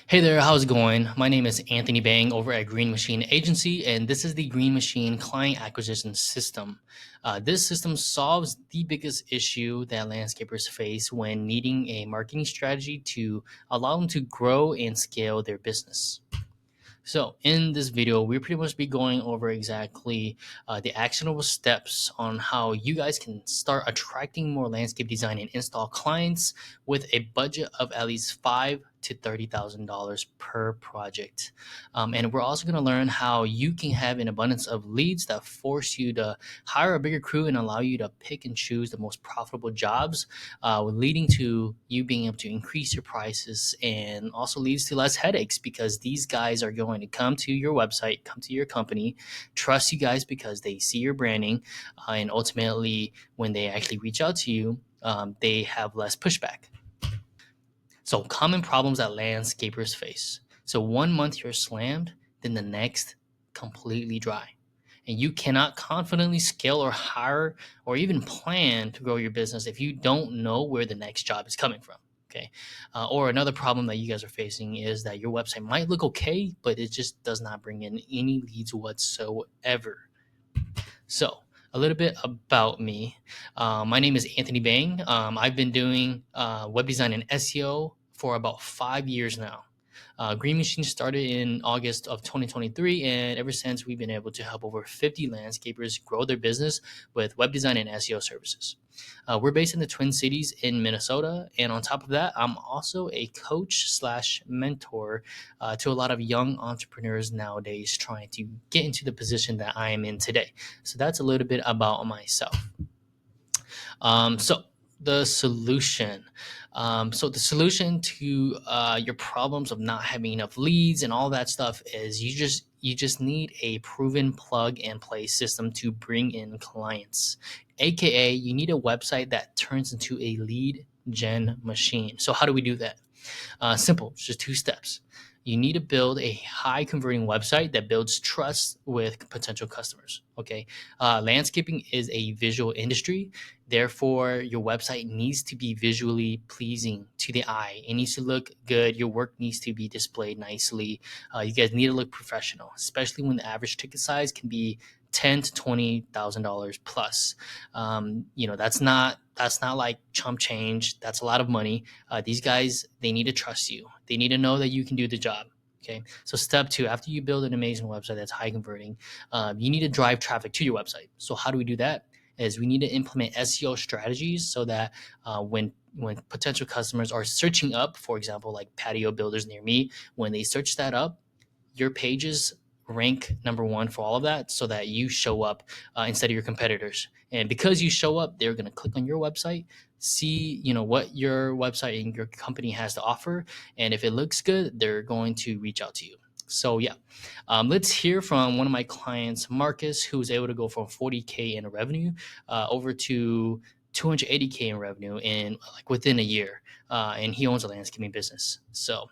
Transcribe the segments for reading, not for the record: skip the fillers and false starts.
Hey there, how's it going? My name is Anthony Bang over at Green Machine Agency, and this is the Green Machine Client Acquisition System. This system solves the biggest issue that landscapers face when needing a marketing strategy to allow them to grow and scale their business. So in this video, we pretty much be going over exactly the actionable steps on how you guys can start attracting more landscape design and install clients with a budget of at least $5,000 to $30,000 per project. And we're also going to learn how you can have an abundance of leads that force you to hire a bigger crew and allow you to pick and choose the most profitable jobs, leading to you being able to increase your prices and also leads to less headaches because these guys are going to come to your website, come to your company, trust you guys because they see your branding, and ultimately, when they actually reach out to you, they have less pushback. So, common problems that landscapers face. So, one month you're slammed, then the next completely dry. And you cannot confidently scale or hire or even plan to grow your business if you don't know where the next job is coming from. Okay. Or another problem that you guys are facing is that your website might look okay, but it just does not bring in any leads whatsoever. So, a little bit about me. My name is Anthony Bang. I've been doing web design and SEO for about 5 years now. Green Machine started in August of 2023, and ever since we've been able to help over 50 landscapers grow their business with web design and SEO services. We're based in the Twin Cities in Minnesota, and on top of that, I'm also a coach slash mentor to a lot of young entrepreneurs nowadays trying to get into the position that I am in today. So that's a little bit about myself. So the solution. So the solution to your problems of not having enough leads and all that stuff is you just need a proven plug and play system to bring in clients, aka you need a website that turns into a lead gen machine. So how do we do that? Simple, it's just two steps. You need to build a high converting website that builds trust with potential customers. Okay. Landscaping is a visual industry. Therefore, your website needs to be visually pleasing to the eye. It needs to look good. Your work needs to be displayed nicely. You guys need to look professional, especially when the average ticket size can be $10,000 to $20,000 plus. That's not like chump change. That's a lot of money. These guys, they need to trust you. They need to know that you can do the job. Okay. So step two, after you build an amazing website that's high converting, you need to drive traffic to your website. So how do we do that? Is we need to implement SEO strategies so that when potential customers are searching up, for example, like patio builders near me, when they search that up, your pages rank number one for all of that so that you show up instead of your competitors. And because you show up, they're going to click on your website, see what your website and your company has to offer, and if it looks good, they're going to reach out to you. So yeah, let's hear from one of my clients, Marcus, who was able to go from 40K in revenue over to 280K in revenue in like within a year, and he owns a landscaping business. So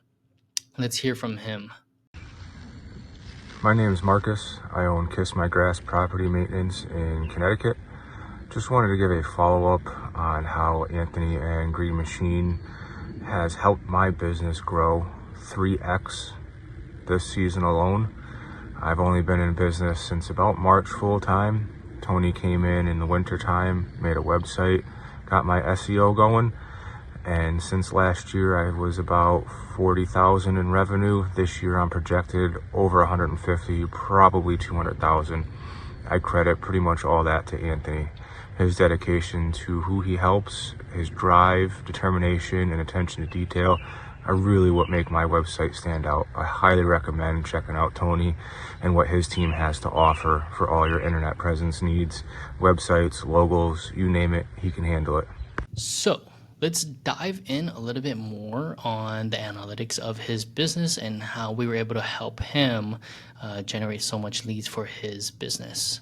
let's hear from him. My name is Marcus. I own Kiss My Grass Property Maintenance in Connecticut. Just wanted to give a follow-up on how Anthony and Green Machine has helped my business grow 3x this season alone. I've only been in business since about March full-time. Tony came in the wintertime, made a website, got my SEO going. And since last year, I was about 40,000 in revenue. This year, I'm projected over 150, probably 200,000. I credit pretty much all that to Anthony. His dedication to who he helps, his drive, determination, and attention to detail are really what make my website stand out. I highly recommend checking out Tony and what his team has to offer for all your internet presence needs, websites, logos, you name it, he can handle it. So let's dive in a little bit more on the analytics of his business and how we were able to help him generate so much leads for his business.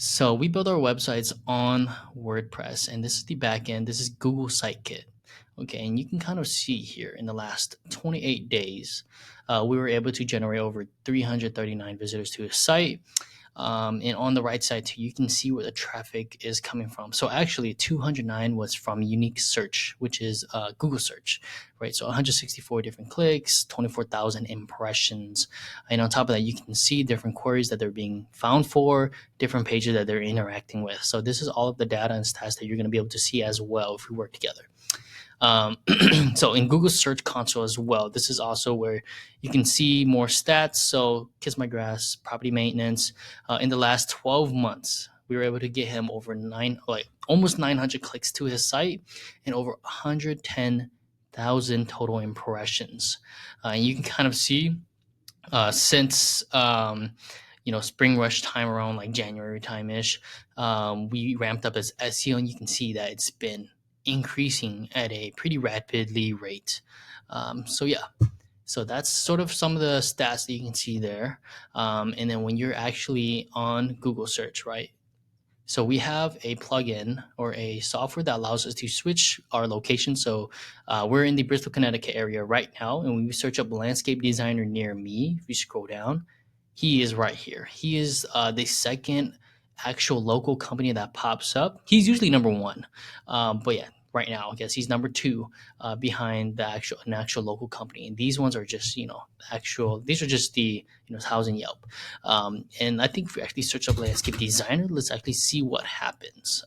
So we build our websites on WordPress, and this is the backend. This is Google Sitekit. Okay, and you can kind of see here in the last 28 days, we were able to generate over 339 visitors to his site. And on the right side too, you can see where the traffic is coming from. So actually 209 was from unique search, which is Google search, right? So 164 different clicks, 24,000 impressions. And on top of that, you can see different queries that they're being found for, different pages that they're interacting with. So this is all of the data and stats that you're going to be able to see as well if we work together. So in Google Search Console as well, this is also where you can see more stats. So Kiss My Grass, property maintenance. In the last 12 months, we were able to get him over almost 900 clicks to his site and over 110,000 total impressions. And you can kind of see since spring rush time around like January time ish, we ramped up as SEO, and you can see that it's been increasing at a pretty rapidly rate. So that's sort of some of the stats that you can see there. And then when you're actually on Google search, right? So we have a plugin or a software that allows us to switch our location. So we're in the Bristol, Connecticut area right now, and when we search up landscape designer near me, if you scroll down, he is right here. He is the second actual local company that pops up. He's usually number one, but yeah, right now I guess he's number two behind an actual local company. And these ones are just these are just the housing Yelp. And I think if we actually search up landscape designer, let's actually see what happens.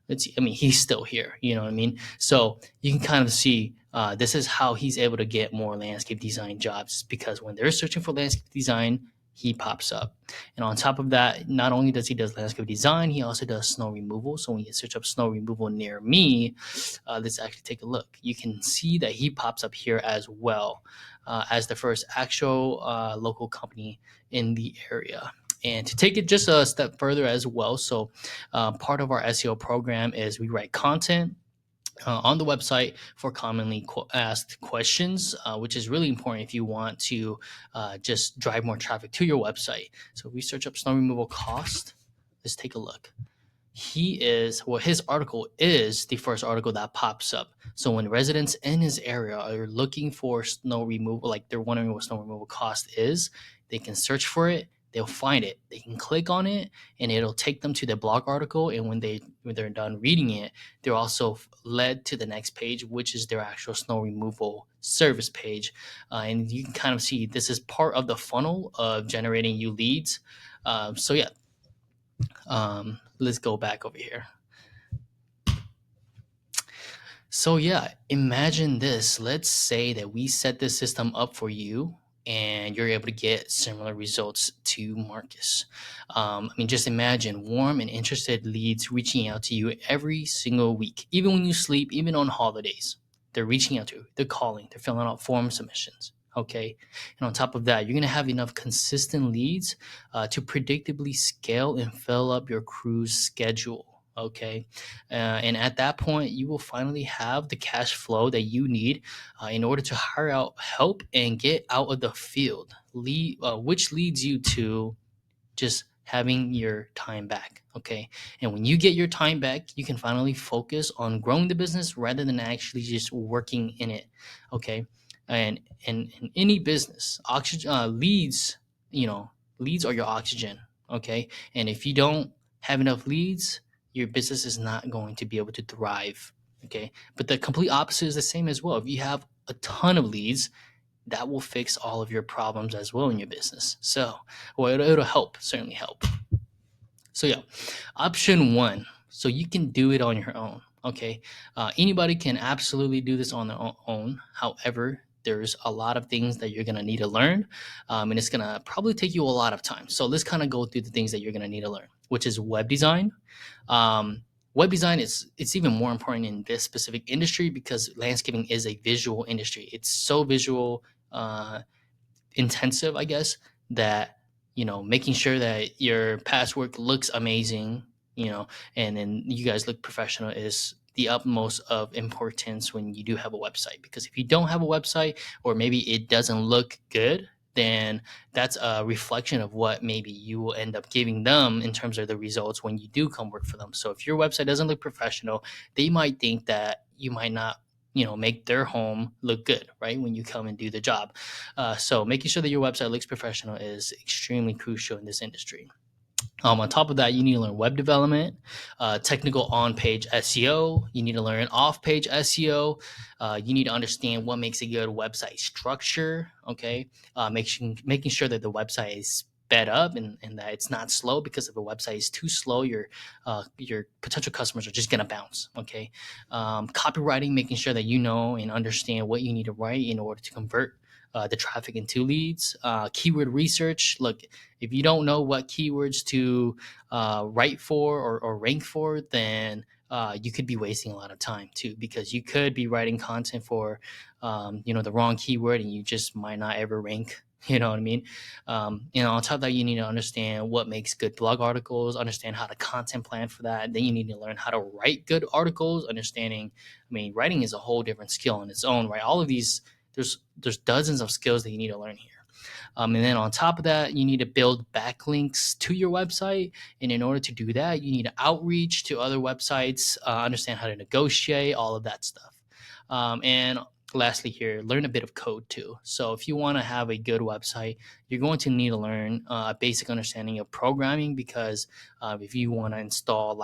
Let's see. I mean, he's still here. You know what I mean? So you can kind of see this is how he's able to get more landscape design jobs, because when they're searching for landscape design, he pops up. And on top of that, not only does he do landscape design, he also does snow removal. So when you search up snow removal near me, let's actually take a look. You can see that he pops up here as well as the first actual local company in the area. And to take it just a step further as well, so part of our SEO program is we write content on the website for commonly asked questions, which is really important if you want to just drive more traffic to your website. So if we search up snow removal cost, let's take a look. His article is the first article that pops up. So when residents in his area are looking for snow removal, like they're wondering what snow removal cost is, they can search for it. They'll find it. They can click on it, and it'll take them to the blog article. And when they're done reading it, they're also led to the next page, which is their actual snow removal service page. And you can kind of see this is part of the funnel of generating you leads. Let's go back over here. So yeah, imagine this. Let's say that we set this system up for you and you're able to get similar results to Marcus. Just imagine warm and interested leads reaching out to you every single week, even when you sleep, even on holidays. They're reaching out to you, they're calling, they're filling out form submissions. Okay. And on top of that, you're going to have enough consistent leads to predictably scale and fill up your crew's schedule. Okay. And at that point, you will finally have the cash flow that you need in order to hire out help and get out of the field, which leads you to just having your time back. Okay. And when you get your time back, you can finally focus on growing the business rather than actually just working in it. Okay. And in any business, leads are your oxygen. Okay. And if you don't have enough leads, your business is not going to be able to thrive. Okay. But the complete opposite is the same as well. If you have a ton of leads, that will fix all of your problems as well in your business. So, it'll certainly help. So yeah, option one. So you can do it on your own. Okay. Anybody can absolutely do this on their own. However, there's a lot of things that you're going to need to learn, and it's going to probably take you a lot of time. So let's kind of go through the things that you're going to need to learn, which is web design. Web design it's even more important in this specific industry because landscaping is a visual industry. It's so visual intensive, I guess, that making sure that your past work looks amazing, and then you guys look professional is the utmost of importance when you do have a website. Because if you don't have a website, or maybe it doesn't look good, then that's a reflection of what maybe you will end up giving them in terms of the results when you do come work for them. So if your website doesn't look professional, they might think that you might not make their home look good, right, when you come and do the job. So making sure that your website looks professional is extremely crucial in this industry. On top of that, you need to learn web development, technical on-page SEO. You need to learn off-page SEO. You need to understand what makes a good website structure. Okay, making sure that the website is sped up and that it's not slow, because if a website is too slow, your potential customers are just gonna bounce. Okay, copywriting, making sure that you know and understand what you need to write in order to convert the traffic into leads. Keyword research. Look, if you don't know what keywords to write for or rank for, then you could be wasting a lot of time too, because you could be writing content for the wrong keyword, and you just might not ever rank. You know what I mean? On top of that, you need to understand what makes good blog articles, understand how to content plan for that. Then you need to learn how to write good articles, understanding, writing is a whole different skill on its own, right? All of these, there's dozens of skills that you need to learn here. And then on top of that, you need to build backlinks to your website. And in order to do that, you need to outreach to other websites, understand how to negotiate, all of that stuff. And lastly here, learn a bit of code too. So if you want to have a good website, you're going to need to learn a basic understanding of programming, because if you want to install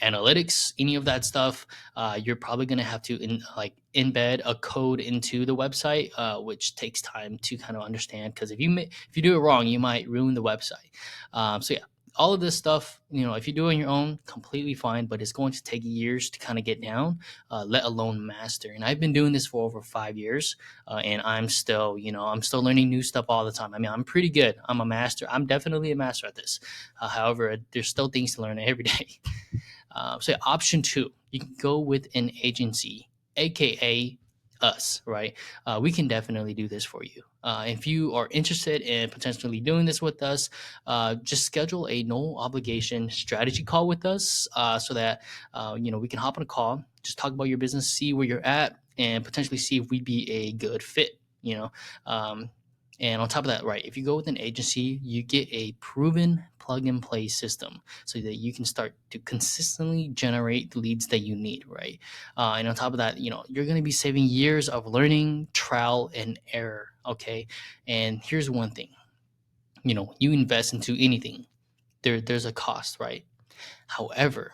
analytics, any of that stuff, you're probably going to have to embed a code into the website, which takes time to kind of understand, because if you do it wrong, you might ruin the website. So yeah, all of this stuff, if you do it on your own, completely fine, but it's going to take years to kind of get down, let alone master. And I've been doing this for over 5 years, and I'm still learning new stuff all the time. I'm pretty good. I'm a master. I'm definitely a master at this. However, there's still things to learn every day. So option 2, you can go with an agency, aka us, right? We can definitely do this for you. If you are interested in potentially doing this with us, just schedule a no obligation strategy call with us, so that we can hop on a call, just talk about your business, see where you're at, and potentially see if we'd be a good fit. And on top of that, right, if you go with an agency, you get a proven plug and play system so that you can start to consistently generate the leads that you need, right? And on top of that, you're going to be saving years of learning, trial, and error, okay? And here's one thing, you invest into anything, there's a cost, right? However,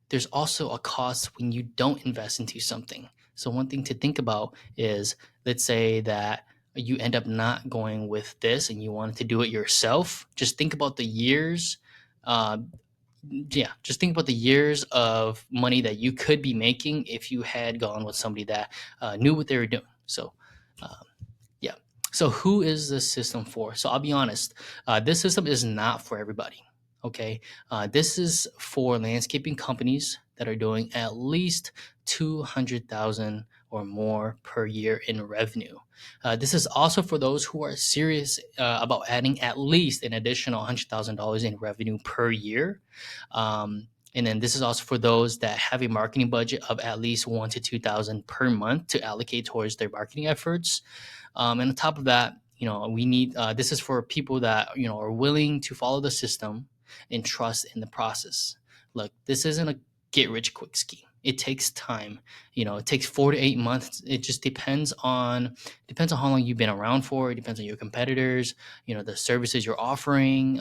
there's also a cost when you don't invest into something. So one thing to think about is, let's say that you end up not going with this and you wanted to do it yourself. Just think about the years. Just think about the years of money that you could be making if you had gone with somebody that knew what they were doing. So, yeah. So who is this system for? So I'll be honest, this system is not for everybody. Okay, this is for landscaping companies that are doing at least 200,000 or more per year in revenue. This is also for those who are serious about adding at least an additional $100,000 in revenue per year. And then this is also for those that have a marketing budget of at least 1,000 to 2,000 per month to allocate towards their marketing efforts. And on top of that, we need this is for people that are willing to follow the system and trust in the process. Look, this isn't a get rich quick scheme. It takes time. It takes 4 to 8 months. It just depends on how long you've been around for. It depends on your competitors, the services you're offering.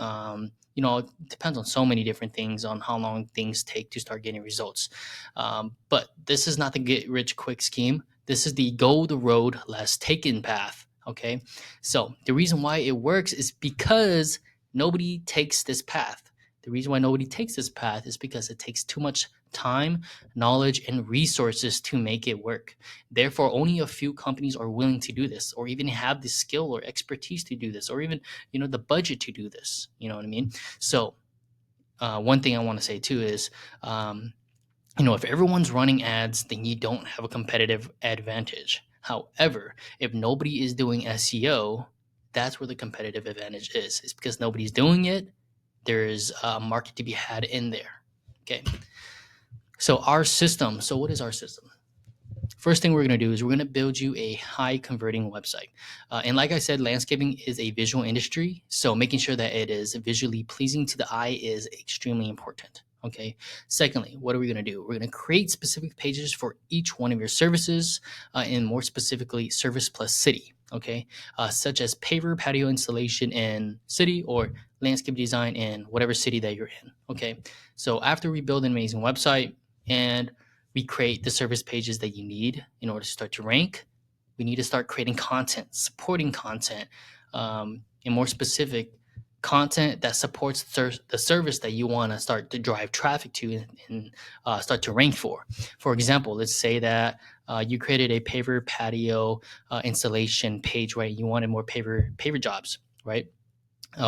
It depends on so many different things on how long things take to start getting results. But this is not the get rich quick scheme. This is the go the road less taken path. Okay. So the reason why it works is because nobody takes this path. The reason why nobody takes this path is because it takes too much time, knowledge, and resources to make it work. Therefore, only a few companies are willing to do this, or even have the skill or expertise to do this, or even, the budget to do this. You know what I mean? So one thing I want to say too is, if everyone's running ads, then you don't have a competitive advantage. However, if nobody is doing SEO, that's where the competitive advantage is. It's because nobody's doing it. There's a market to be had in there. Okay. So our system. So what is our system? First thing we're going to do is we're going to build you a high converting website. And like I said, landscaping is a visual industry. So making sure that it is visually pleasing to the eye is extremely important. Okay. Secondly, what are we going to do? We're going to create specific pages for each one of your services, and more specifically, service plus city. Okay. Such as paver patio installation in city or landscape design in whatever city that you're in. Okay. So after we build an amazing website and we create the service pages that you need in order to start to rank, we need to start creating content, supporting content, and more specific content that supports the service that you want to start to drive traffic to and start to rank for. For example, let's say that you created a paver patio installation page, right? You wanted more paver jobs, right?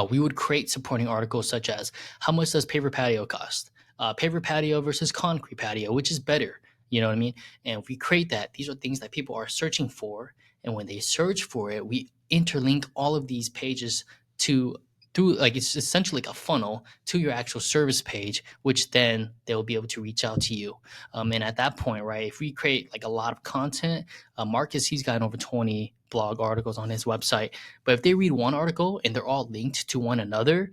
We would create supporting articles such as how much does paver patio cost? Paver patio versus concrete patio, which is better? You know what I mean? And if we create that, these are things that people are searching for. And when they search for it, we interlink all of these pages to through like it's essentially like a funnel to your actual service page, which then they'll be able to reach out to you. And at that point, right, if we create like a lot of content, Marcus, he's got over 20 blog articles on his website. But if they read one article and they're all linked to one another,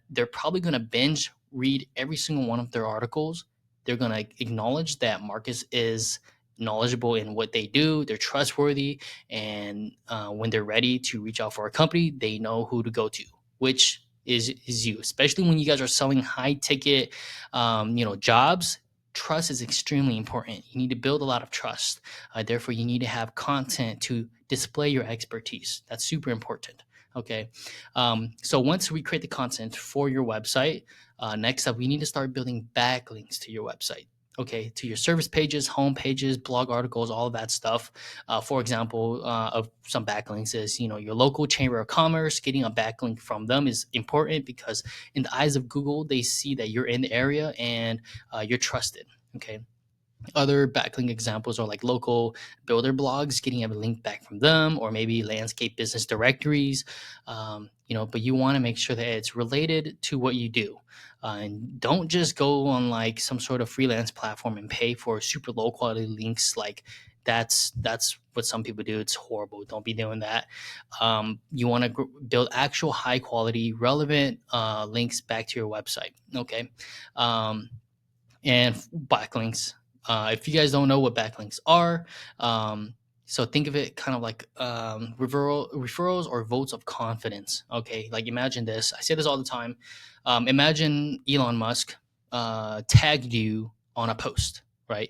they're probably going to binge read every single one of their articles. They're going to acknowledge that Marcus is knowledgeable in what they do. They're trustworthy, and when they're ready to reach out for a company, they know who to go to, which is you. Especially when you guys are selling high ticket, jobs. Trust is extremely important. You need to build a lot of trust. Therefore, you need to have content to display your expertise. That's super important. Okay. So once we create the content for your website, next up, we need to start building backlinks to your website. Okay, to your service pages, home pages, blog articles, all of that stuff. For example, of some backlinks is, your local chamber of commerce. Getting a backlink from them is important because in the eyes of Google, they see that you're in the area and you're trusted. Okay. Other backlink examples are like local builder blogs, getting a link back from them, or maybe landscape business directories. But you want to make sure that it's related to what you do. And don't just go on like some sort of freelance platform and pay for super low quality links. Like that's what some people do. It's horrible. Don't be doing that. You want to build actual high quality, relevant links back to your website. Okay. And backlinks. If you guys don't know what backlinks are, so think of it kind of like referrals or votes of confidence. Okay, like imagine this. I say this all the time. Imagine Elon Musk tagged you on a post, right?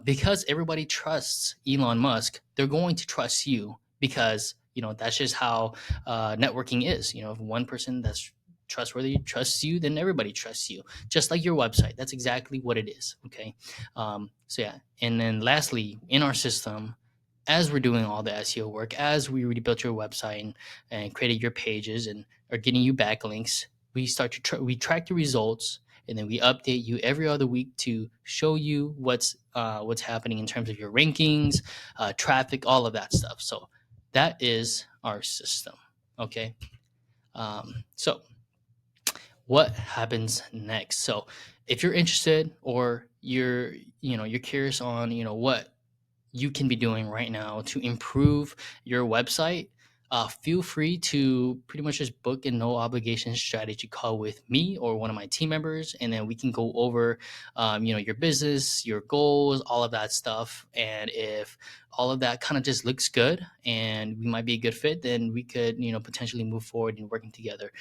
Because everybody trusts Elon Musk, they're going to trust you because that's just how networking is. If one person that's trustworthy trusts you, then everybody trusts you, just like your website. That's exactly what it is. Okay. So yeah. And then lastly, in our system, as we're doing all the SEO work, as we rebuilt your website and created your pages and are getting you backlinks, we start to we track the results, and then we update you every other week to show you what's happening in terms of your rankings, traffic, all of that stuff. So that is our system. Okay. So what happens next? So if you're interested or you're curious on what you can be doing right now to improve your website, feel free to pretty much just book a no obligation strategy call with me or one of my team members, and then we can go over your business, your goals, all of that stuff. And if all of that kind of just looks good and we might be a good fit, then we could potentially move forward in working together.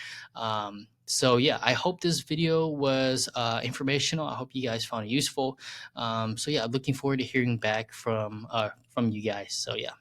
So yeah, I hope this video was informational. I hope you guys found it useful. So yeah, looking forward to hearing back from you guys. So yeah.